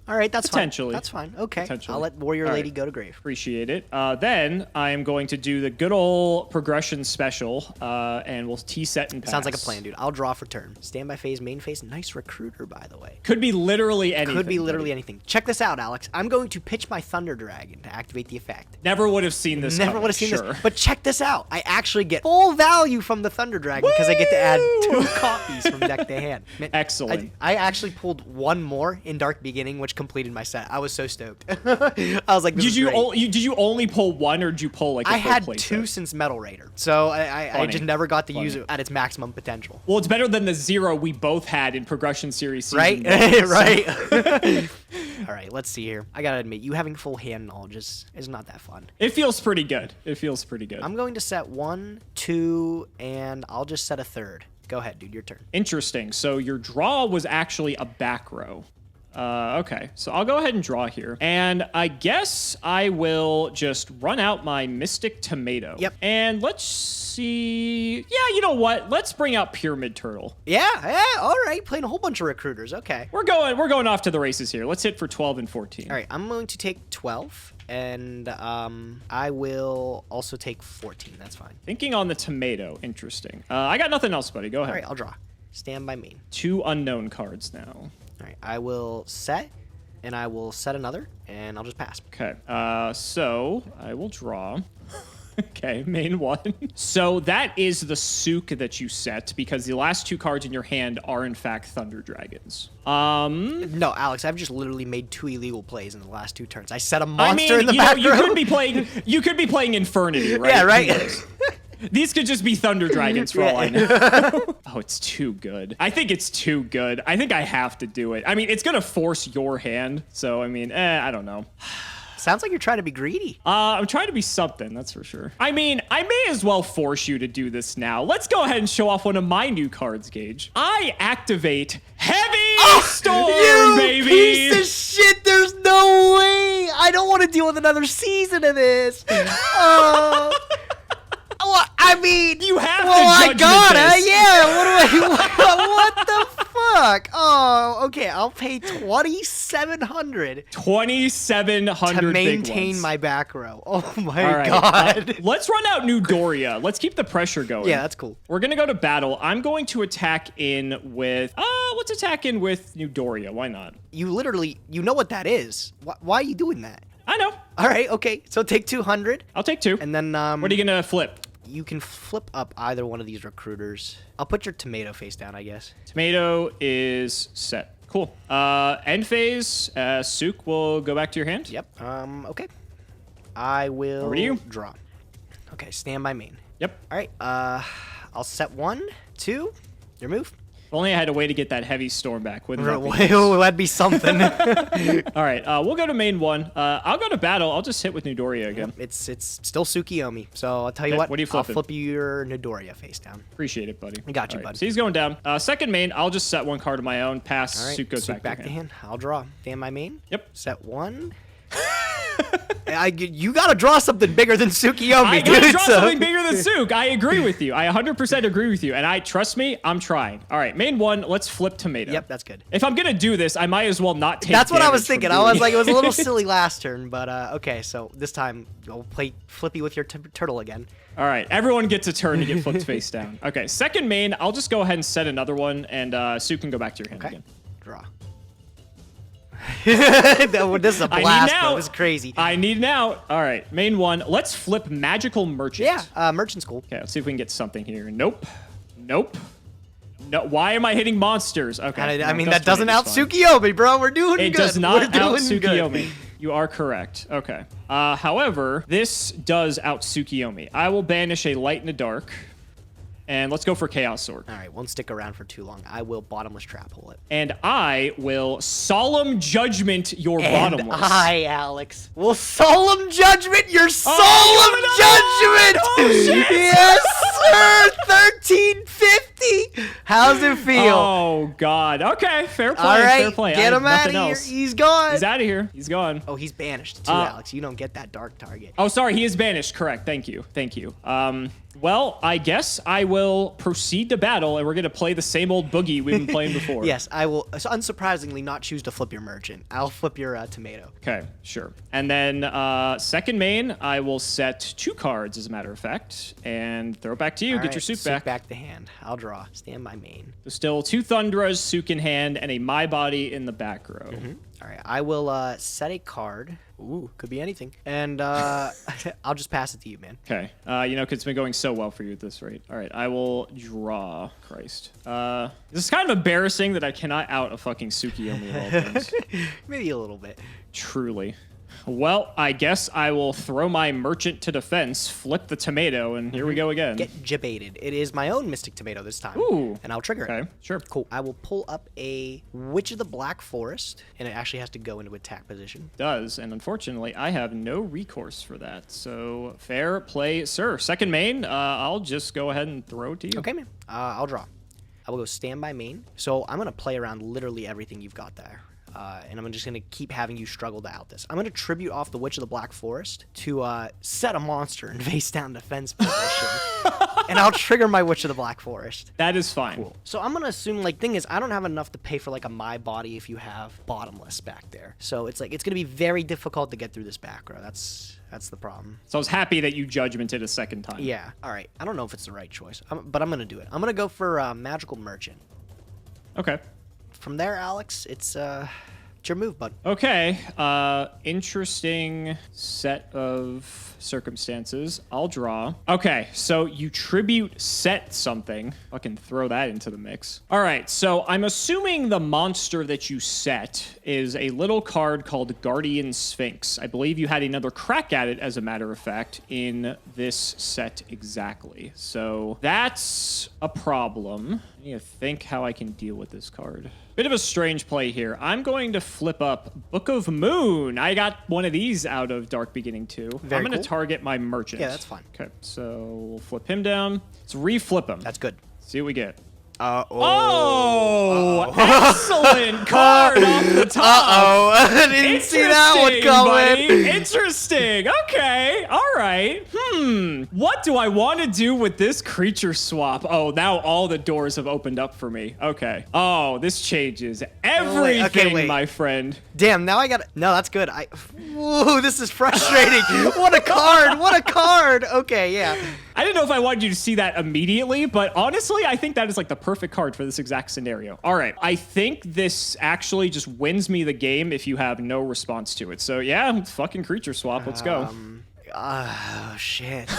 B: All right, that's
A: Potentially.
B: fine. That's fine. Okay. I'll let Warrior Lady go to grave.
A: Appreciate it. Then I am going to do the good old progression special, and we'll T-set and pass.
B: Sounds like a plan, dude. I'll draw for turn. Standby phase, main phase. Nice Recruiter, by the way.
A: Could be literally anything.
B: Could be literally anything. Check this out, Alex. I'm going to pitch my Thunder Dragon to activate the effect.
A: Never would have seen this.
B: Never would have seen this. But check this out. I actually get full value from the Thunder Dragon because I get to add 2 copies from deck to hand. Man,
A: excellent.
B: I actually pulled 1 more in Dark Beginning, which completed my set. I was so stoked. I was like,
A: did you only pull 1 or did you pull like a
B: I had
A: full
B: 2 since Metal Raider, so I just never got to use it at its maximum potential.
A: Well, it's better than the 0 we both had in Progression Series season
B: right?
A: 1,
B: Right. All right, let's see here. I gotta admit, you having full hand knowledge is not that fun.
A: It feels pretty good.
B: I'm going to set 1, 2, and I'll just set a 3rd. Go ahead, dude. Your turn.
A: Interesting. So your draw was actually a back row. Okay, so I'll go ahead and draw here. And I guess I will just run out my Mystic Tomato.
B: Yep.
A: And let's see. Yeah, you know what? Let's bring out Pyramid Turtle.
B: Yeah, all right. Playing a whole bunch of recruiters. Okay.
A: We're going off to the races here. Let's hit for 12 and 14.
B: All right, I'm going to take 12. And I will also take 14. That's fine.
A: Thinking on the tomato. Interesting. I got nothing else, buddy. Go ahead.
B: All right, I'll draw. Stand by me.
A: 2 unknown cards now.
B: All right, I will set, and I will set another, and I'll just pass.
A: Okay, so I will draw. Okay, main 1. So that is the Sook that you set because the last 2 cards in your hand are in fact Thunder Dragons.
B: No, Alex, I've just literally made 2 illegal plays in the last 2 turns. I set a monster in the
A: you
B: back
A: know,
B: row.
A: you could be playing Infernity, right?
B: Yeah, right?
A: These could just be Thunder Dragons for all I know. Oh, it's too good. I think it's too good. I think I have to do it. I mean, it's going to force your hand. So, I mean, I don't know.
B: Sounds like you're trying to be greedy.
A: I'm trying to be something, that's for sure. I mean, I may as well force you to do this now. Let's go ahead and show off one of my new cards, Gage. I activate Heavy Storm,
B: you
A: baby!
B: Piece of shit, there's no way! I don't want to deal with another season of this. Well, I mean,
A: You have to
B: I
A: judgment
B: gotta,
A: this.
B: yeah. What the fuck? Oh, okay. I'll pay $2,700
A: $2,700
B: to
A: big
B: maintain
A: ones.
B: my back row. Oh my
A: All right,
B: god.
A: let's run out New Doria. Let's keep the pressure going.
B: Yeah, that's cool.
A: We're gonna go to battle. I'm going to attack in with. Let's attack in with New Doria. Why not?
B: You literally, you know what that is. Why are you doing that?
A: I know.
B: All right, okay. So take 200,
A: I'll take 2.
B: and then
A: What are you gonna flip?
B: you can flip up either one of these recruiters. I'll put your tomato face down, I guess.
A: Tomato is set. Cool. End phase. Sook will go back to your hand.
B: Yep. Okay. I will
A: Over to you.
B: draw. Okay, stand by main.
A: Yep.
B: All right. I'll set 1, 2. Your move.
A: If only I had a way to get that Heavy Storm back. Wouldn't that be nice?
B: Well, that'd be something.
A: All right. We'll go to main 1. I'll go to battle. I'll just hit with New Doria again.
B: It's still Tsukiyomi. So I'll tell you
A: Okay,
B: what.
A: what are you
B: I'll
A: flipping?
B: flip you your Nidoria face down.
A: Appreciate it, buddy.
B: I got you,
A: All right,
B: bud.
A: So he's going down. Second main, I'll just set 1 card of my own. Pass.
B: All right.
A: Sook goes
B: Sook
A: back,
B: to hand. I'll draw. Stand by main.
A: Yep.
B: Set 1. You gotta draw something bigger than Tsukiyomi,
A: I
B: dude.
A: gotta draw
B: so-
A: something bigger than Sook. I agree with you. I 100% agree with you. And trust me, I'm trying. All right, main 1, let's flip tomato.
B: Yep, that's good.
A: If I'm gonna do this, I might as well not take
B: That's what I was
A: damage from
B: thinking. I was
A: doing
B: like, it was a
A: it.
B: little silly last turn, but okay. So this time, I'll play Flippy with your turtle again.
A: All right, everyone gets a turn to get flipped face down. Okay, second main, I'll just go ahead and set another one, and Sook can go back to your hand
B: Okay.
A: again.
B: Draw. This is a
A: I need
B: blast,
A: now.
B: bro. This is crazy.
A: I need an out. All right, main 1, let's flip Magical Merchant.
B: Yeah, Merchant School.
A: Okay, let's see if we can get something here. Nope. Nope. No. Why am I hitting monsters? Okay.
B: I
A: no,
B: mean, that doesn't out
A: Tomado's fine.
B: Tsukiyomi, bro. We're doing
A: It
B: good.
A: does not
B: We're
A: out
B: doing good.
A: Tsukiyomi. You are correct. Okay. However, this does out Tsukiyomi. I will banish a Light and a Dark. And let's go for Chaos Sword.
B: All right, won't stick around for too long. I will bottomless trap hole it.
A: And I will Solemn Judgment your
B: And
A: bottomless.
B: I, Alex, will solemn judgment your solemn
A: Oh,
B: judgment.
A: oh, shit.
B: Yes, sir. 1350. How's it feel?
A: Oh, God. Okay, fair play.
B: All right,
A: fair play.
B: get
A: I
B: him
A: have
B: out of
A: nothing
B: here.
A: else.
B: He's gone.
A: He's out of here. He's gone.
B: Oh, he's banished too, Alex. You don't get that dark target.
A: Oh, sorry. He is banished. Correct. Thank you. Thank you. Well, I guess I will proceed to battle, and we're going to play the same old boogie we've been playing before.
B: Yes, I will, unsurprisingly, not choose to flip your merchant. I'll flip your tomato.
A: Okay, sure. And then second main, I will set 2 cards, as a matter of fact, and throw it back to you.
B: All
A: Get
B: right,
A: your Sook
B: Sook
A: back.
B: back to hand. I'll draw. Stand by main.
A: So still 2 Thundras, Sook in hand, and a My Body in the back row.
B: All right, I will set a card. Ooh, could be anything. And I'll just pass it to you, man.
A: Okay. You know, 'cause it's been going so well for you at this rate. All right, I will draw. Christ. This is kind of embarrassing that I cannot out a fucking Tsukiyomi of all things.
B: Maybe a little bit.
A: Truly. Well, I guess I will throw my Merchant to defense, flip the tomato, and here we go again.
B: Get jibaited. It is my own Mystic Tomato this time.
A: Ooh.
B: And I'll trigger it.
A: Okay, sure.
B: Cool. I will pull up a Witch of the Black Forest, and it actually has to go into attack position.
A: Does, and unfortunately, I have no recourse for that. So, fair play, sir. Second main, I'll just go ahead and throw it to you.
B: Okay, man. I'll draw. I will go stand by main. So I'm going to play around literally everything you've got there. And I'm just going to keep having you struggle to out this. I'm going to tribute off the Witch of the Black Forest to set a monster in face down defense position. And I'll trigger my Witch of the Black Forest.
A: That is fine.
B: So I'm going to assume, like, thing is, I don't have enough to pay for, like, a My Body if you have bottomless back there. So it's, like, it's going to be very difficult to get through this back row. That's the problem.
A: So I was happy that you judgmented a second time.
B: Yeah. All right. I don't know if it's the right choice, but I'm going to do it. I'm going to go for Magical Merchant.
A: Okay.
B: From there, Alex, it's It's your move, bud.
A: Okay. Interesting set of circumstances. I'll draw. Okay, so you tribute set something. Fucking throw that into the mix. All right, so I'm assuming the monster that you set is a little card called Guardian Sphinx. I believe you had another crack at it, as a matter of fact, in this set exactly. So that's a problem. I need to think how I can deal with this card. Bit of a strange play here. I'm going to flip up Book of Moon. I got one of these out of Dark Beginning 2.
B: Very
A: I'm going to
B: cool.
A: target my merchant.
B: Yeah, that's fine.
A: Okay, so we'll flip him down. Let's reflip him.
B: That's good.
A: See what we get.
B: Oh,
A: Excellent card off the top.
B: I didn't see that one coming.
A: Buddy. Interesting. Okay. All right. What do I want to do with this creature swap? Oh, now all the doors have opened up for me. Okay. Oh, this changes everything,
B: wait.
A: my friend.
B: Damn, now I got it. No, that's good. Whoa, this is frustrating. What a card. What a card. Okay, yeah.
A: I didn't know if I wanted you to see that immediately, but honestly, I think that is like the perfect card for this exact scenario. All right. I think this actually just wins me the game if you have no response to it. So yeah, fucking creature swap. Let's go.
B: Oh, shit.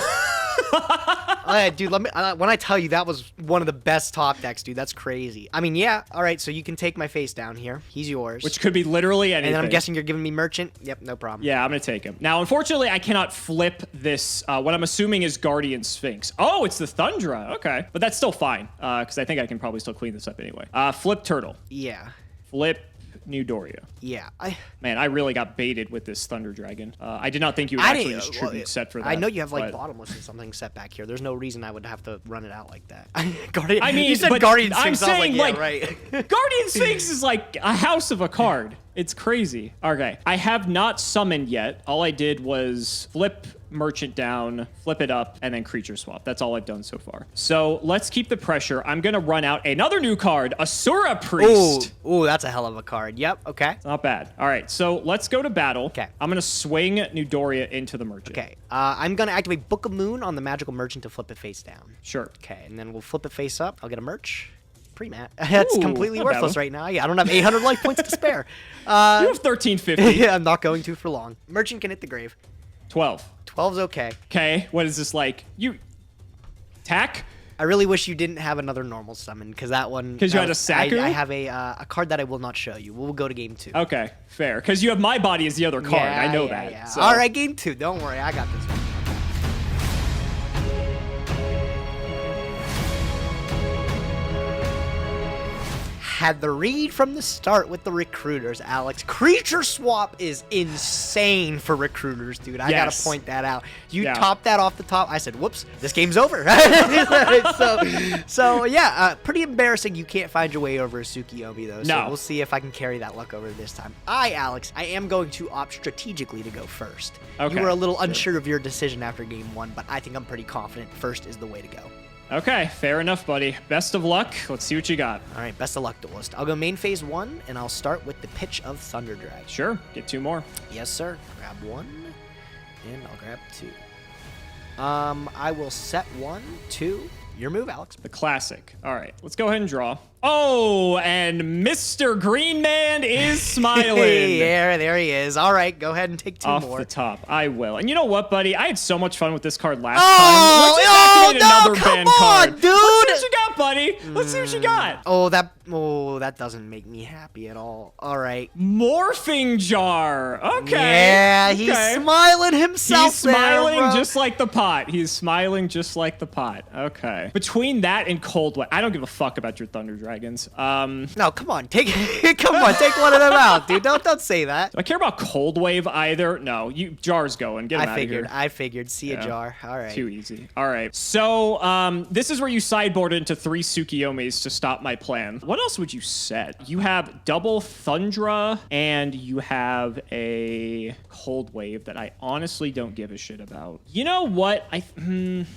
B: Dude, let me. When I tell you that was one of the best top decks, dude, that's crazy. I mean, yeah. All right, so you can take my face down here. He's yours.
A: Which could be literally anything.
B: And then I'm guessing you're giving me merchant. Yep, no problem.
A: Yeah, I'm gonna take him. Now, unfortunately, I cannot flip this. What I'm assuming is Guardian Sphinx. Oh, it's the Thundra. Okay, but that's still fine because I think I can probably still clean this up anyway. Flip Turtle.
B: Yeah.
A: Flip New Doria.
B: Yeah.
A: Man, I really got baited with this Thunder Dragon. I did not think you would actually just tribute set for that.
B: I know you have like bottomless or something set back here. There's no reason I would have to run it out like that. Guardian.
A: I mean,
B: you said
A: but
B: Guardian
A: I'm
B: Sphinx. I was
A: saying
B: like, yeah, right.
A: Guardian Sphinx is like a house of a card. It's crazy. Okay, I have not summoned yet. All I did was flip merchant down, flip it up, and then creature swap. That's all I've done so far. So let's keep the pressure. I'm gonna run out another new card, Asura Priest.
B: Ooh, that's a hell of a card. Yep. Okay.
A: It's not bad. All right, so let's go to battle.
B: Okay.
A: I'm gonna swing New Doria into the merchant.
B: Okay. I'm gonna activate Book of Moon on the magical merchant to flip it face down.
A: Sure.
B: Okay, and then we'll flip it face up. I'll get a merch. Pre-mat. That's
A: Ooh,
B: completely
A: not a bad
B: worthless
A: one.
B: right now. Yeah, I don't have 800 life points to spare.
A: You have 1350.
B: Yeah, I'm not going to for long. Merchant can hit the grave.
A: 12.
B: 12's okay.
A: Okay, what is this like? You attack?
B: I really wish you didn't have another normal summon, because that one...
A: Because you had a Saku?
B: I have a card that I will not show you. We'll go to game 2.
A: Okay, fair. Because you have my body as the other card.
B: Yeah,
A: I know
B: yeah,
A: that.
B: Yeah.
A: So.
B: All right, game 2. Don't worry, I got this one. Had the read from the start with the recruiters, Alex. Creature swap is insane for recruiters, dude. I gotta point that out. You topped that off the top. I said, whoops, this game's over. so yeah, pretty embarrassing you can't find your way over a Tsukiyomi, though. So we'll see if I can carry that luck over this time. Alex, I am going to opt strategically to go first.
A: Okay.
B: You were a little unsure of your decision after game 1, but I think I'm pretty confident first is the way to go.
A: Okay, fair enough, buddy. Best of luck. Let's see what you got.
B: All right, best of luck, Duelist. I'll go main phase 1, and I'll start with the pitch of Thunder Drag.
A: Sure, get 2 more.
B: Yes, sir. Grab 1, and I'll grab 2. I will set 1, 2. Your move, Alex.
A: The classic. All right, let's go ahead and draw. Oh, and Mr. Green Man is smiling.
B: Yeah, there he is. All right, go ahead and take 2
A: Off
B: more.
A: the top. I will. And you know what, buddy? I had so much fun with this card last
B: time.
A: Let's just activate another
B: come
A: ban
B: on,
A: card.
B: dude.
A: Let's see what you got, buddy. Let's see what you got.
B: Oh, that doesn't make me happy at all. All right.
A: Morphing Jar. Okay.
B: Yeah, he's smiling himself.
A: He's smiling
B: there,
A: just like the pot. He's smiling just like the pot. Okay. Between that and Cold Wet, I don't give a fuck about your Thunder Dragons.
B: No, come on, take one of them out, dude. Don't say that.
A: Do I care about Cold Wave either? No, Jar's going. Get him out of here.
B: I figured. See a Jar. All right.
A: Too easy. All right. So this is where you sideboard into 3 Tsukiyomis to stop my plan. What else would you set? You have double Thundra and you have a Cold Wave that I honestly don't give a shit about. You know what?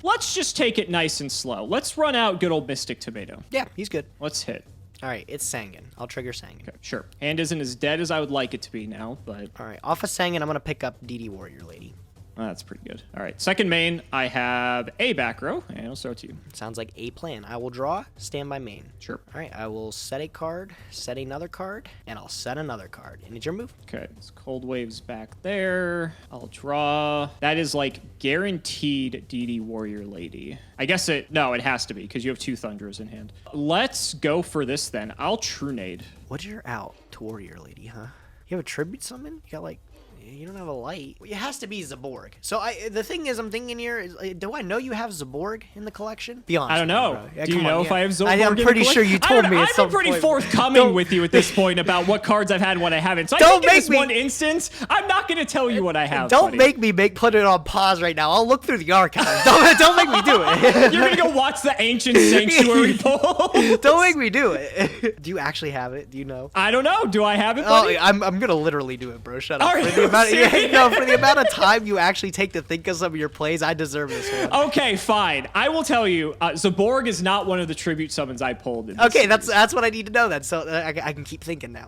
A: Let's just take it nice and slow. Let's run out good old Mystic Tomato.
B: Yeah, he's good.
A: Let's hit.
B: All right, it's Sangan. I'll trigger Sangan.
A: Okay, sure. Hand isn't as dead as I would like it to be now, but...
B: All right, off of Sangan, I'm going to pick up DD Warrior Lady.
A: That's pretty good. All right, second main, I have a back row, and I'll start to you.
B: Sounds like a plan. I will draw, stand by main.
A: Sure.
B: All right, I will set a card, set another card, and I'll set another card. And it's your move.
A: Okay, it's Cold Wave's back there. I'll draw. That is like guaranteed DD Warrior Lady. I guess no, it has to be because you have 2 Thunders in hand. Let's go for this then. I'll True Nade.
B: What's your out to Warrior Lady, huh? You have a tribute summon? You got like... You don't have a light. It has to be Zaborg. So the thing is, I'm thinking here is, do I know you have Zaborg in the collection? Be honest.
A: I don't know.
B: Yeah,
A: do you know if I have Zaborg?
B: I'm pretty sure you told me at some
A: I've been pretty
B: point.
A: forthcoming with you at this point about what cards I've had and what I haven't. So I think in this one instance, I'm not going to tell you what I have.
B: Don't make me put it on pause right now. I'll look through the archives. Don't make me do it.
A: You're going to go watch the Ancient Sanctuary poll.
B: Don't make me do it. Do you actually have it? Do you know?
A: I don't know. Do I have it, buddy?
B: Oh, I'm gonna literally do it, bro. Shut up.
A: Are you
B: For the amount of time you actually take to think of some of your plays, I deserve this one.
A: Okay, fine. I will tell you, Zaborg is not one of the tribute summons I pulled. In this
B: Okay,
A: series.
B: that's what I need to know then. So I can keep thinking now.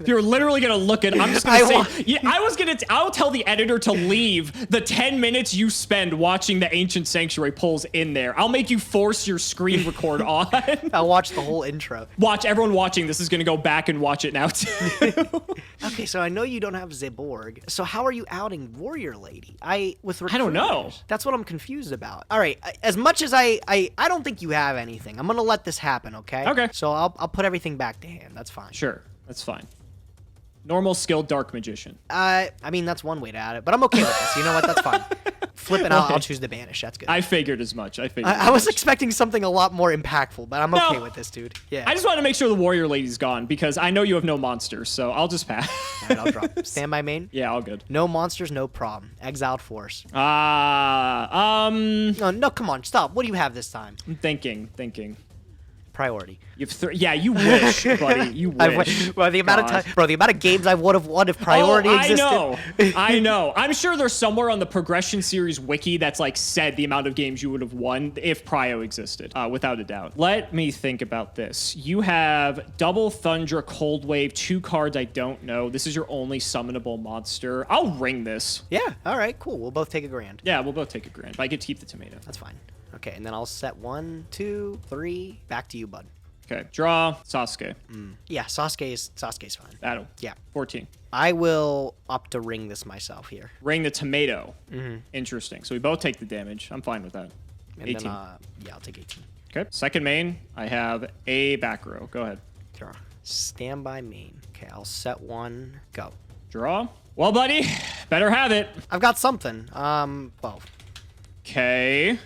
A: You're literally gonna look at. I'm just gonna say. Yeah, I'll tell the editor to leave the 10 minutes you spend watching the Ancient Sanctuary polls in there. I'll make you force your screen record on.
B: I'll watch the whole intro.
A: Watch everyone watching. This is gonna go back and watch it now too.
B: Okay, so I know you don't have Zaborg. So how are you outing Warrior Lady? I
A: don't know.
B: That's what I'm confused about. All right, as much as I don't think you have anything. I'm gonna let this happen. Okay.
A: Okay.
B: So I'll put everything back to hand. That's fine.
A: Sure, that's fine. Normal skill, Dark Magician.
B: I mean that's one way to add it, but I'm okay with this. You know what? That's fine. Flip it out. I'll choose the banish. That's good.
A: I figured as much.
B: I was expecting something a lot more impactful, but I'm okay with this, dude. Yeah.
A: I just want to make sure the Warrior Lady's gone because I know you have no monsters, so I'll just pass.
B: All right, I'll drop. Stand by main.
A: Yeah, all good.
B: No monsters, no problem. Exiled force.
A: No,
B: No, come on, stop. What do you have this time?
A: I'm thinking.
B: Priority.
A: You have yeah, you wish, buddy. You wish.
B: Well, the amount of time, bro, the amount of games I would have won if priority existed.
A: I know. I'm sure there's somewhere on the Progression Series wiki that's like said the amount of games you would have won if Prio existed, without a doubt. Let me think about this. You have Double Thunder, Cold Wave, 2 cards I don't know. This is your only summonable monster. I'll ring this.
B: Yeah. All right. Cool. We'll both take a grand.
A: Yeah, we'll both take a grand. But I get to keep the tomato.
B: That's fine. Okay, and then I'll set 1, 2, 3. Back to you, bud.
A: Okay. Draw. Sasuke.
B: Yeah, Sasuke's fine.
A: Battle.
B: Yeah.
A: 14.
B: I will opt to ring this myself here.
A: Ring the tomato. Interesting. So we both take the damage. I'm fine with that.
B: And
A: 18.
B: then, yeah, I'll take 18.
A: Okay. Second main, I have a back row. Go ahead.
B: Draw. Stand by main. Okay, I'll set 1. Go.
A: Draw. Well, buddy, better have it.
B: I've got something. Well.
A: Okay.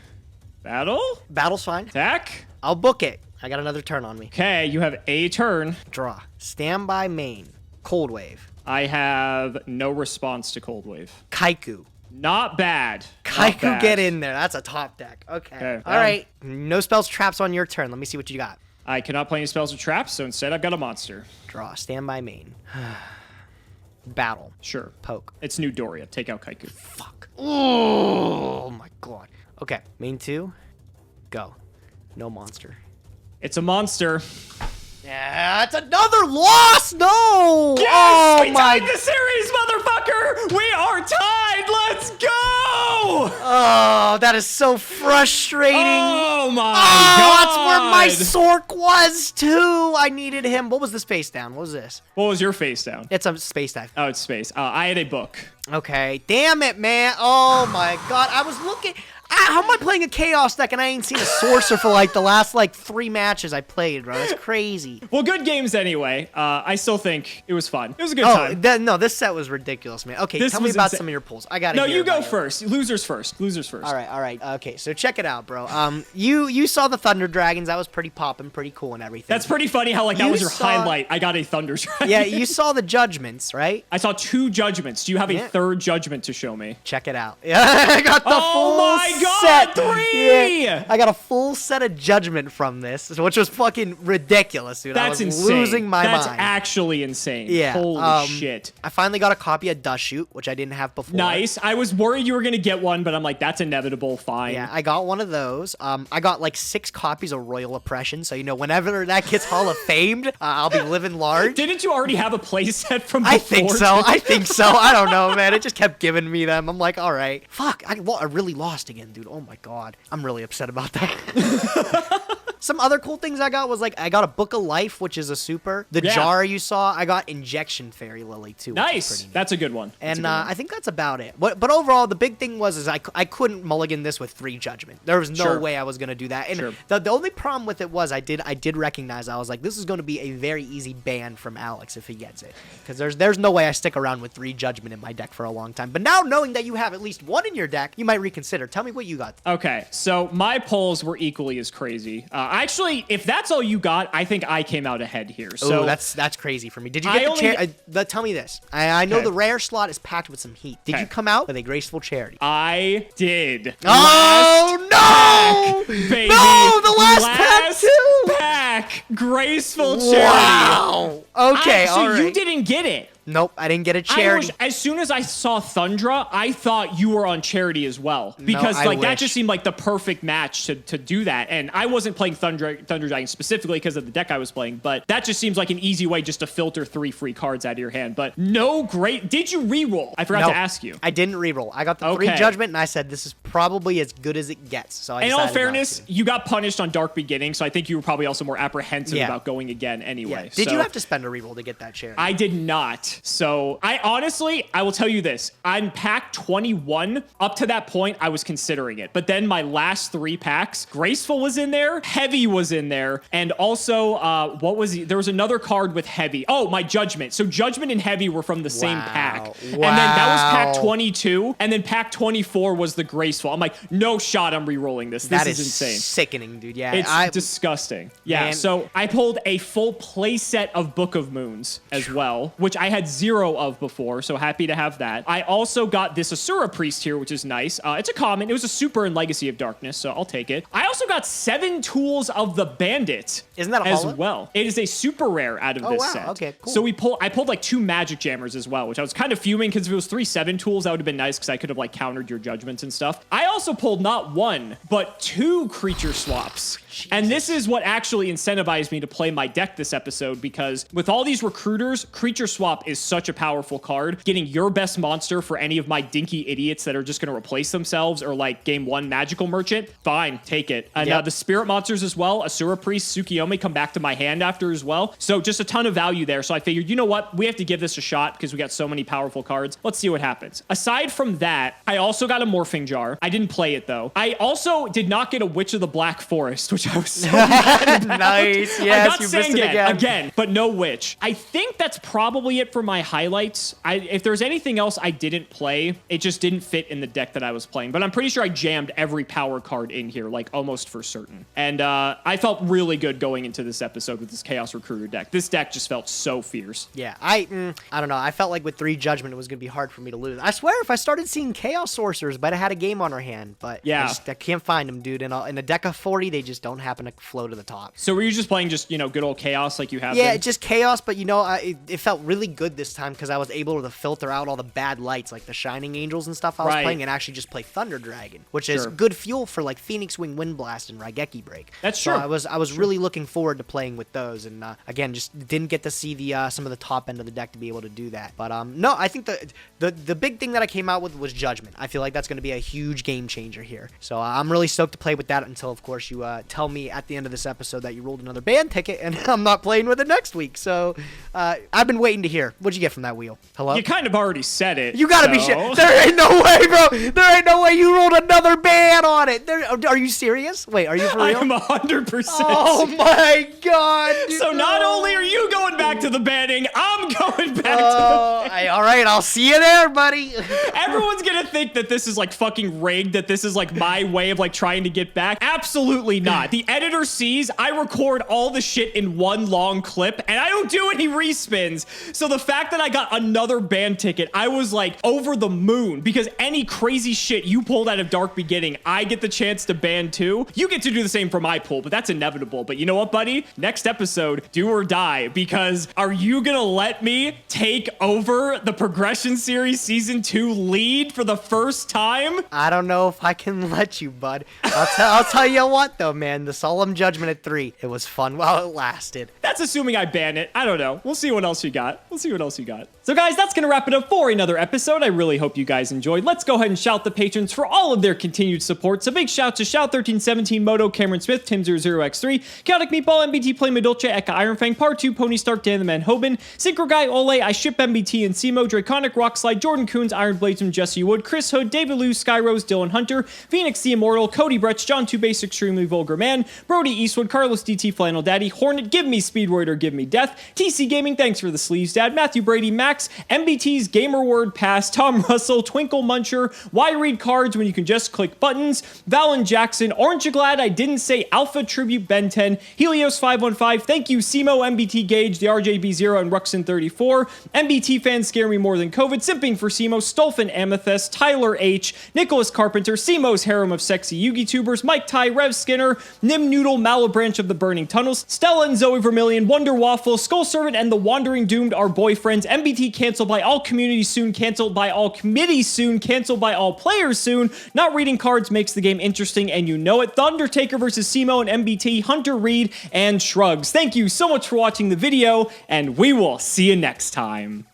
A: Battle?
B: Battle's fine.
A: Attack?
B: I'll book it. I got another turn on me.
A: Okay, you have a turn.
B: Draw. Stand by main. Cold Wave.
A: I have no response to Cold Wave.
B: Kaiku.
A: Not bad.
B: Kaiku, get in there. That's a top deck. Okay. All right. No spells, traps on your turn. Let me see what you got.
A: I cannot play any spells or traps, so instead I've got a monster.
B: Draw. Stand by main. Battle.
A: Sure.
B: Poke.
A: It's New Doria. Take out Kaiku.
B: Fuck. Oh my god. Okay. Main 2. Go. No monster.
A: It's a monster.
B: Yeah, it's another loss. No.
A: Yes,
B: oh
A: we
B: my.
A: tied the series, motherfucker. We are tied. Let's go.
B: Oh, that is so frustrating.
A: Oh my
B: God. That's where my Sork was too. I needed him. What was this face down? What was this?
A: What was your face down?
B: It's a space dive.
A: Oh, it's space. I had a book.
B: Okay. Damn it, man. Oh my god. I was looking. How am I playing a Chaos deck and I ain't seen a Sorcerer for like the last 3 matches I played, bro? That's crazy.
A: Well, good games anyway. I still think it was fun. It was a good time.
B: No, this set was ridiculous, man. Okay, tell me about some of your pulls. I got it.
A: No, you go first. Losers first. Losers first.
B: All right. Okay, so check it out, bro. You saw the Thunder Dragons. That was pretty poppin', pretty cool and everything.
A: That's pretty funny how that was your highlight. I got a Thunder Dragon.
B: Yeah, you saw the Judgments, right?
A: I saw 2 Judgments. Do you have a third Judgment to show me?
B: Check it out. Yeah, I got the full
A: my
B: set.
A: 3!
B: Yeah, I got a full set of judgment from this, which was fucking ridiculous, dude.
A: That's
B: I was
A: insane.
B: losing my mind.
A: That's actually insane.
B: Yeah.
A: Holy shit.
B: I finally got a copy of Dust Shoot, which I didn't have before.
A: Nice. I was worried you were going to get one, but I'm like, that's inevitable. Fine.
B: Yeah, I got one of those. I got like 6 copies of Royal Oppression, so whenever that gets Hall of Famed, I'll be living large.
A: Didn't you already have a playset from before?
B: I think so. I don't know, man. It just kept giving me them. I'm like, all right. Fuck, I really lost again, dude. Oh my god. I'm really upset about that. Some other cool things I got was like, I got a Book of Life, which is a super. The jar you saw, I got Injection Fairy Lily too.
A: Nice. That's a good one.
B: And I think that's about it. But overall, the big thing was I couldn't mulligan this with 3 Judgment. There was no way I was going to do that. And the only problem with it was I did recognize, I was like, this is going to be a very easy ban from Alex if he gets it. Because there's no way I stick around with 3 Judgment in my deck for a long time. But now knowing that you have at least 1 in your deck, you might reconsider. Tell me what you got.
A: Okay, so my polls were equally as crazy. Actually, if that's all you got, I think I came out ahead here. So
B: that's crazy for me. Did you get tell me this. I know the rare slot is packed with some heat. Did you come out with a graceful charity?
A: I did.
B: Oh, no!
A: Baby.
B: No, the last
A: pack, graceful charity.
B: Wow. Okay, all right.
A: So you didn't get it.
B: Nope, I didn't get a charity.
A: As soon as I saw Thundra, I thought you were on charity as well. Because that just seemed like the perfect match to do that. And I wasn't playing Thunder Dragon specifically because of the deck I was playing, but that just seems like an easy way just to filter 3 free cards out of your hand. But no great... Did you reroll? I forgot to ask you.
B: I didn't reroll. I got the 3 Judgment, and I said this is probably as good as it gets. So in all fairness,
A: you got punished on Dark Beginning, so I think you were probably also more apprehensive about going again anyway.
B: Yeah. Did you have to spend a reroll to get that charity?
A: I did not. So I will tell you this. On pack 21, up to that point, I was considering it. But then my last 3 packs, Graceful was in there, Heavy was in there, and also, there was another card with Heavy. Oh, my Judgment. So Judgment and Heavy were from the same pack.
B: Wow.
A: And then that was pack 22, and then pack 24 was the Graceful. I'm like, no shot I'm re-rolling this. This is insane.
B: Sickening, dude. Yeah.
A: It's disgusting. Yeah, man. So I pulled a full playset of Book of Moons as well, which I had 0 of before, so happy to have that. I also got this Asura Priest here, which is nice. It's a common. It was a super in Legacy of Darkness, so I'll take it. I also got 7 Tools of the Bandit.
B: Isn't that a
A: as well? It is a super rare out of this set.
B: Okay, cool.
A: So I pulled like 2 Magic Jammers as well, which I was kind of fuming because if it was 3 7 tools, that would have been nice because I could have like countered your judgments and stuff. I also pulled not 1, but 2 creature swaps. Jesus. And this is what actually incentivized me to play my deck this episode, because with all these recruiters, creature swap is such a powerful card. Getting your best monster for any of my dinky idiots that are just going to replace themselves, or like game 1 magical merchant, fine, take it. And the spirit monsters as well, Asura Priest, Tsukiyomi come back to my hand after as well. So just a ton of value there. So I figured, you know what? We have to give this a shot because we got so many powerful cards. Let's see what happens. Aside from that, I also got a Morphing Jar. I didn't play it though. I also did not get a Witch of the Black Forest, which I was so mad about.
B: Nice. Yes,
A: I got
B: you missed it
A: again, but no Witch. I think that's probably it for my highlights. If there's anything else I didn't play, it just didn't fit in the deck that I was playing. But I'm pretty sure I jammed every power card in here, like almost for certain. And I felt really good going into this episode with this Chaos Recruiter deck. This deck just felt so fierce.
B: Yeah, I don't know. I felt like with 3 Judgment, it was going to be hard for me to lose. I swear, if I started seeing Chaos Sorcerers, but I had a game on our hand. But
A: yeah,
B: I can't find them, dude. In a deck of 40, they just don't happen to flow to the top.
A: So were you just playing good old Chaos like you have
B: Yeah,
A: been?
B: just Chaos, but it felt really good this time because I was able to filter out all the bad lights, like the Shining Angels and stuff I was playing, and actually just play Thunder Dragon, which is good fuel for like Phoenix Wing Wind Blast and Raigeki Break.
A: That's true.
B: I was really looking forward to playing with those, and again, just didn't get to see the some of the top end of the deck to be able to do that. But no, I think the big thing that I came out with was Judgment. I feel like that's going to be a huge game changer here. So I'm really stoked to play with that until, of course, you tell me at the end of this episode that you rolled another band ticket and I'm not playing with it next week. So I've been waiting to hear. What'd you get from that wheel? Hello?
A: You kind of already said it.
B: You gotta be shit. There ain't no way, bro. There ain't no way you rolled another band on it. Are you serious? Wait, are you for real?
A: I'm 100%.
B: Oh my god.
A: So not only are you going back to the banning, I'm going back to the banning.
B: All right, I'll see you there, buddy.
A: Everyone's gonna think that this is like fucking rigged, that this is like my way of like trying to get back. Absolutely not. The editor sees I record all the shit in one long clip and I don't do any respins. So the fact that I got another ban ticket, I was like over the moon because any crazy shit you pulled out of Dark Beginning, I get the chance to ban too. You get to do the same for my pool, but that's inevitable. But you know what, buddy? Next episode, do or die, because are you gonna let me take over the Progression Series Season 2 lead for the first time?
B: I don't know if I can let you, bud. I'll tell you what, though, man. The Solemn Judgment at 3. It was fun while it lasted.
A: That's assuming I ban it. I don't know. We'll see what else you got. So guys, that's going to wrap it up for another episode. I really hope you guys enjoyed. Let's go ahead and shout the patrons for all of their continued support. So big shout to Shout1317, Moto, Cameron Smith, Tim00x3, Chaotic Meatball, MBT, Play Medulce, Eka Ironfang, Part 2, Pony Stark, Dan the Man Hoban, Synchro Guy, Ole, I Ship MBT and Cimo, Draconic Rockslide, Jordan Coons, Iron Blazem, Jesse Wood, Chris Hood, David Lou, Skyrose, Dylan Hunter, Phoenix the Immortal, Cody Bretch, John 2 Base, Extremely Vulgar Man, Brody Eastwood, Carlos DT, Flannel Daddy, Hornet, Give Me Speedroid or Give Me Death, TC Gaming, thanks for the sleeves, Dad, Matthew Brady, Max, MBT's Gamer Word Pass, Tom Russell, Twinkle Muncher, Why Read Cards When You Can Just Click Buttons, Valen Jackson, Aren't You Glad I Didn't Say Alpha Tribute Ben 10, Helios515, thank you, Cimo, MBT Gage, the RJB0, and Ruxin34, MBT fans scare me more than COVID, Simping for Cimo, Stolfin Amethyst, Tyler H, Nicholas Carpenter, Cimo's Harem of Sexy Yugi Tubers, Mike Ty, Rev Skinner, Nim Noodle, Malabranch of the Burning Tunnels, Stella and Zoe Vermillion, Wonder Waffle, Skull Servant, and the Wandering Doomed are boyfriends, MBT canceled by all communities soon, canceled by all committees soon, canceled by all players soon, not reading cards makes the game interesting, and you know it, The Undertaker versus Cimo and MBT, Hunter Reed, and Shrugs. Thank you so much for watching the video, and we will see you next time.